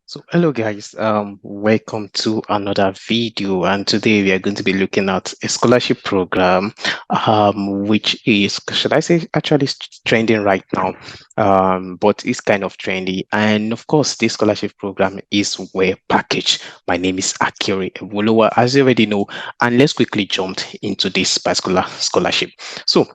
So hello guys, welcome to another video, and today we are going to be looking at a scholarship program, which is, should I say, actually trending right now, but it's kind of trendy. And of course, this scholarship program is well packaged. My name is Akere Wolowa, as you already know, and let's quickly jump into this particular scholarship. So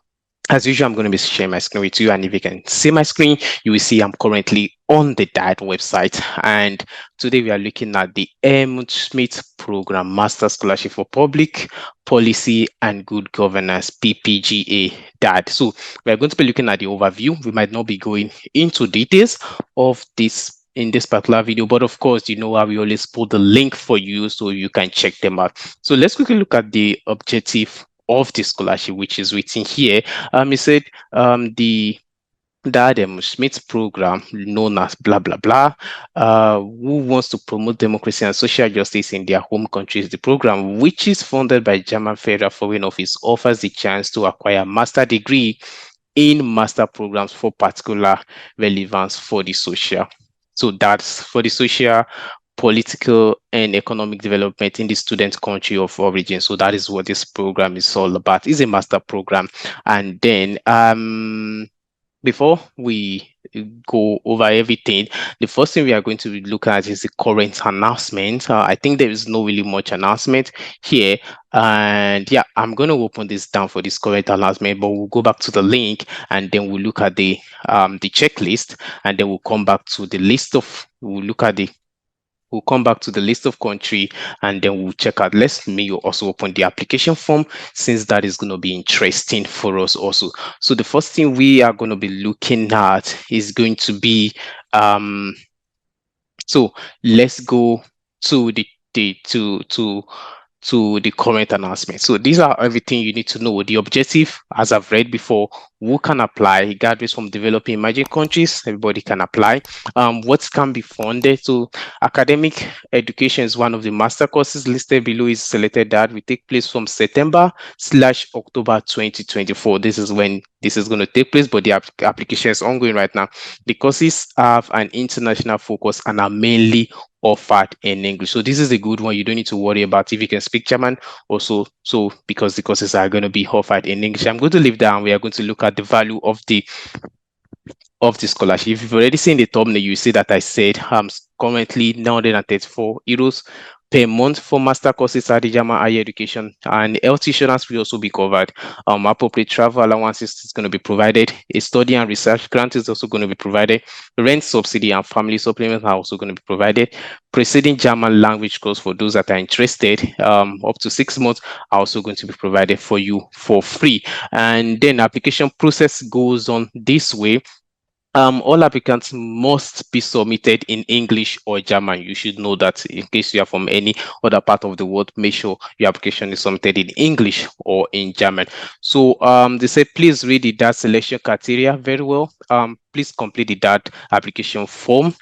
as usual, I'm going to be sharing my screen with you, and if you can see my screen, you will see I'm currently on the DAAD website. And today we are looking at the Helmut-Schmidt-Programme Master Scholarship for Public Policy and Good Governance, PPGA DAAD. So we are going to be looking at the overview. We might not be going into details of this in this particular video, but of course, you know how we always put the link for you so you can check them out. So let's quickly look at the objective of the scholarship, which is written here. He said the DAAD Schmidt program, known as blah blah blah, who wants to promote democracy and social justice in their home countries. The program, which is funded by German Federal Foreign Office, offers the chance to acquire a master degree in master programs for particular relevance for the social. So that's for the social, political, and economic development in the student country of origin. So that is what this program is all about. It's a master program. And then before we go over everything, the first thing we are going to look at is the current announcement. I think there is no really much announcement here. And yeah, I'm going to open this down for this current announcement, but we'll go back to the link and then we'll look at the checklist, and then we'll come back to the list of, we'll look at the we'll come back to the list of country, and then we'll check out. Let's me also open the application form, since that is going to be interesting for us also. So the first thing we are going to be looking at is going to be so let's go to the current announcement. So these are everything you need to know. The objective, as I've read before, who can apply, regardless from developing emerging countries, everybody can apply. What can be funded? So academic education is one of the master courses listed below. Is selected that will take place from September/October 2024. This is when this is going to take place, but the application is ongoing right now. The courses have an international focus and are mainly offered in English. So this is a good one. You don't need to worry about if you can speak German also. So because the courses are going to be offered in English, I'm going to leave that and we are going to look at the value of the scholarship. If you've already seen the thumbnail, you see that I said currently 934 euros per month for master courses at the German higher education, and health insurance will also be covered. Appropriate travel allowances is going to be provided. A study and research grant is also going to be provided. Rent subsidy and family supplements are also going to be provided. Preceding German language course for those that are interested, up to 6 months, are also going to be provided for you for free. And then application process goes on this way. All applicants must be submitted in English or German. You should know that in case you are from any other part of the world, make sure your application is submitted in English or in German. So they say please read the DAAD selection criteria very well. Please complete the DAAD application form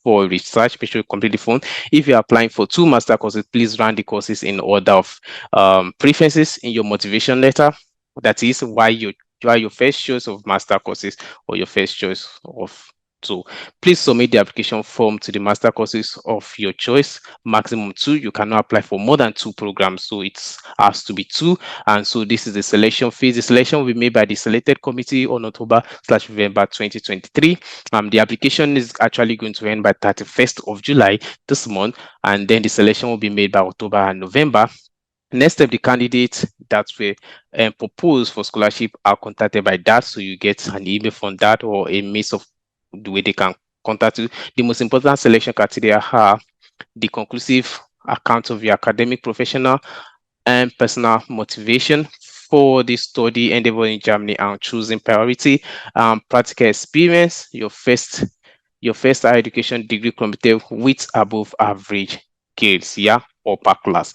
for research. Make sure you complete the form. If you're applying for 2 master courses, please run the courses in order of preferences in your motivation letter. That is why you are your first choice of master courses or your first choice of. So please submit the application form to the master courses of your choice. Maximum 2. You cannot apply for more than 2 programs, so it has to be 2. And so this is the selection phase. The selection will be made by the selected committee on October/November 2023. The application is actually going to end by 31st of July this month, and then the selection will be made by October and November. Next step, the candidates that were proposed for scholarship are contacted by that. So you get an email from that or a means of the way they can contact you. The most important selection criteria are the conclusive account of your academic, professional, and personal motivation for the study endeavor in Germany and choosing priority, practical experience, your first higher education degree completed with above average grades, yeah, upper class,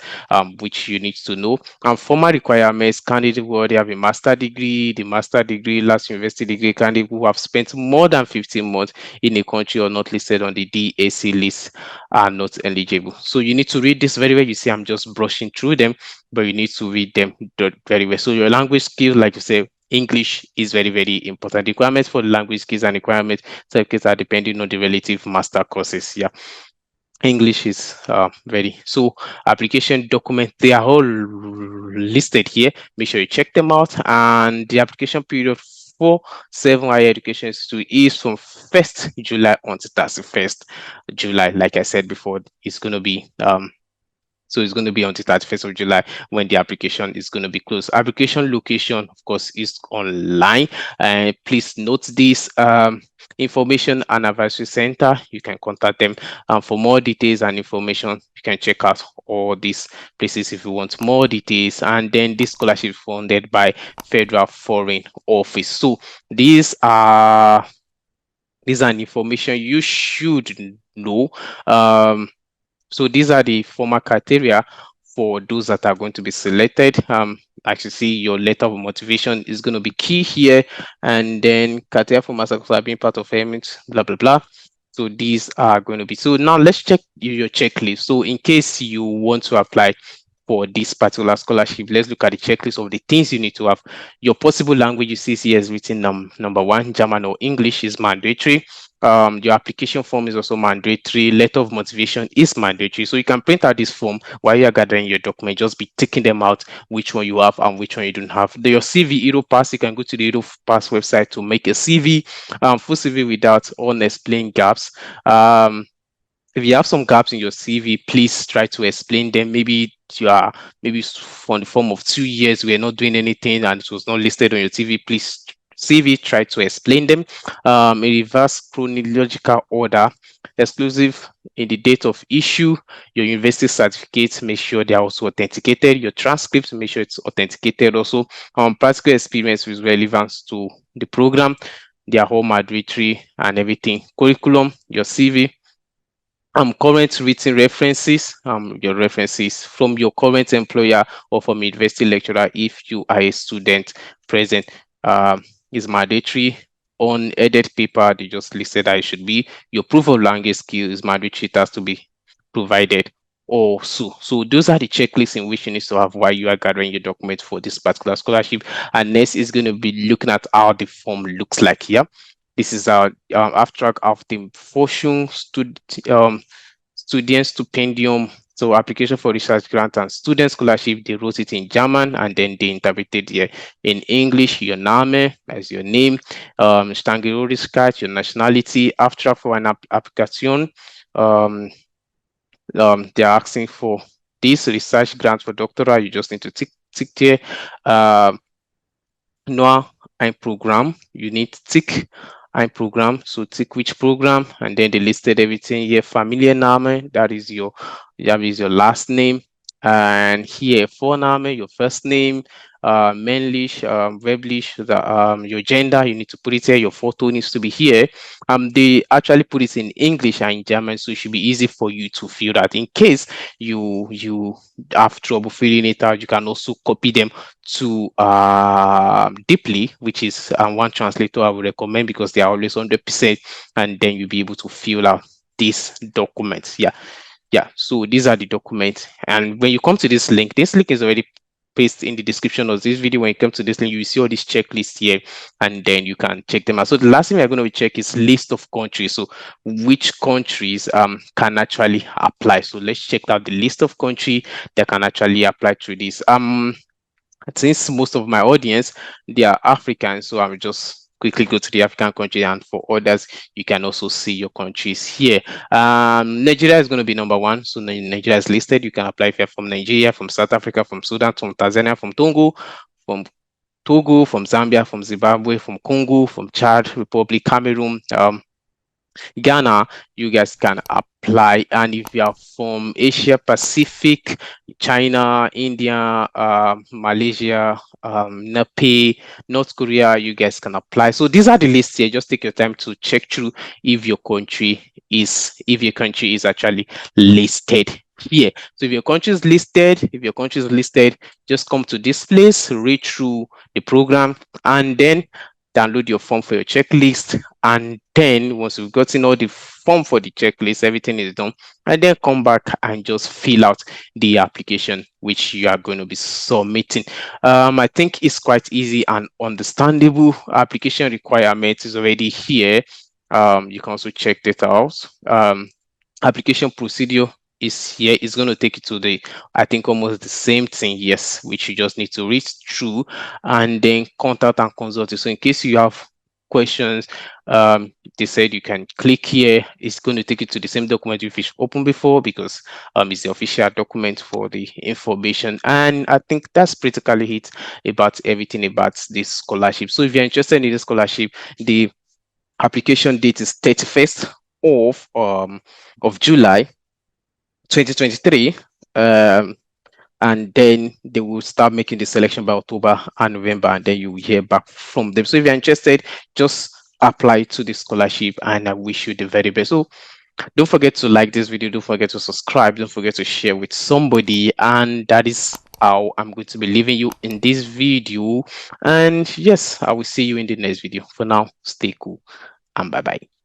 which you need to know. And formal requirements: candidate who already have a master degree, the master degree, last university degree, candidate who have spent more than 15 months in a country or not listed on the DAC list are not eligible. So you need to read this very well. You see, I'm just brushing through them, but you need to read them very well. So your language skills, like you say, English is very, very important. Requirements for language skills and requirements certificates are depending on the relative master courses. Yeah. English is ready. So application document, they are all listed here. Make sure you check them out. And the application period for 7 higher education institute is from 1st July until 31st July. Like I said before, it's going to be so it's going to be until 31st of July when the application is going to be closed. Application location, of course, is online. And please note this information and advisory center. You can contact them for more details and information. You can check out all these places if you want more details. And then this scholarship is funded by Federal Foreign Office. So these are an information you should know. So these are the formal criteria for those that are going to be selected. As you see, your letter of motivation is going to be key here, and then criteria for master class being part of Helmut, blah blah blah. So these are going to be. So now let's check your checklist. So in case you want to apply for this particular scholarship, let's look at the checklist of the things you need to have. Your possible language you see here is written number 1, German or English is mandatory. Your application form is also mandatory. Letter of motivation is mandatory. So you can print out this form while you're gathering your document. Just be taking them out, which one you have and which one you don't have. Your CV, Europass, you can go to the Europass website to make a CV, full CV without unexplained gaps. If you have some gaps in your CV, please try to explain them. Maybe you are from the form of 2 years, we are not doing anything and it was not listed on your CV, try to explain them. A reverse chronological order, exclusive in the date of issue, your university certificates, make sure they are also authenticated. Your transcripts, make sure it's authenticated also. Practical experience with relevance to the program, their home mandatory and everything. Curriculum, your CV, current written references, your references from your current employer or from university lecturer if you are a student present, is mandatory. On edit paper, they just listed that it should be. Your proof of language skill is mandatory, it has to be provided also. So those are the checklists in which you need to have while you are gathering your document for this particular scholarship. And next is going to be looking at how the form looks like here. This is our abstract of the Forschung student stipendium. So application for research grant and student scholarship, they wrote it in German and then they interpreted here in English. Your Name as your name, Stangirorischkeit, your nationality, abstract for an application. They're asking for this research grant for doctoral. You just need to tick here. Noah ein Programm, you need tick ein Programm, so tick which program, and then they listed everything here. Familienname, that is your last name, and here Vorname, your first name, männlich, weiblich, your gender, you need to put it here. Your photo needs to be here. They actually put it in English and in German, so it should be easy for you to fill that. In case you have trouble filling it out, you can also copy them to deeply, which is one translator I would recommend because they are always 100%, and then you'll be able to fill out these documents. Yeah, so these are the documents, and when you come to this link is already pasted in the description of this video. When you come to this link, you will see all these checklists here, and then you can check them out. So the last thing we're going to check is list of countries. So which countries can actually apply. So let's check out the list of countries that can actually apply to this. Since most of my audience, they are African, so I'm just quickly go to the African country, and for others, you can also see your countries here. Nigeria is going to be number 1, so Nigeria is listed. You can apply if you're from Nigeria, from South Africa, from Sudan, from Tanzania, from Togo, from Zambia, from Zimbabwe, from Congo, from Chad Republic, Cameroon, Ghana, you guys can apply. And if you are from Asia Pacific, China, India, Malaysia, Nepal, North Korea, you guys can apply. So these are the lists here. Just take your time to check through if your country is actually listed here. So if your country is listed, just come to this place, read through the program, and then download your form for your checklist. And then once you've gotten all the form for the checklist, everything is done, and then come back and just fill out the application which you are going to be submitting. I think it's quite easy and understandable. Application requirement is already here. You can also check that out. application procedure is here. It's going to take you to the, I think, almost the same thing, yes, which you just need to read through, and then contact and consult. So in case you have questions, they said you can click here. It's going to take you to the same document you've opened before, because it's the official document for the information. And I think that's practically it about everything about this scholarship. So if you're interested in the scholarship, the application date is 31st of July 2023. And then they will start making the selection by October and November, and then you will hear back from them. So if you're interested, just apply to the scholarship, and I wish you the very best. So don't forget to like this video, don't forget to subscribe, don't forget to share with somebody, and that is how I'm going to be leaving you in this video. And yes, I will see you in the next video. For now, stay cool and bye bye.